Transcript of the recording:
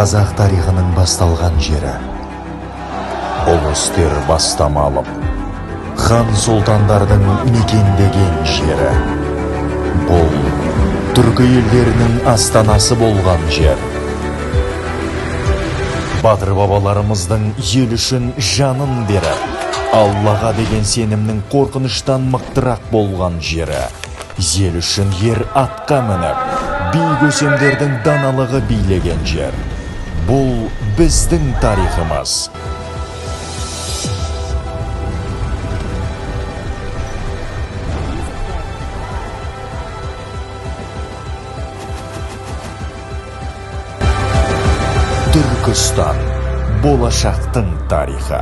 Қазақ тарихының басталған жері. Ұлы істер бастама алып, хан сұлтандардың мекендеген жері. Бұл түркі елдерінің астанасы болған жер. Батыр бабаларымыздың ел үшін жанын беріп, Аллаға деген сенімнің қорқыныштан мықтырақ болған жері. Ел үшін ер атқа мініп, би көсемдердің даналығы билеген жер. Бұл біздің тарихымыз. Түркістан, болашақтың тарихы.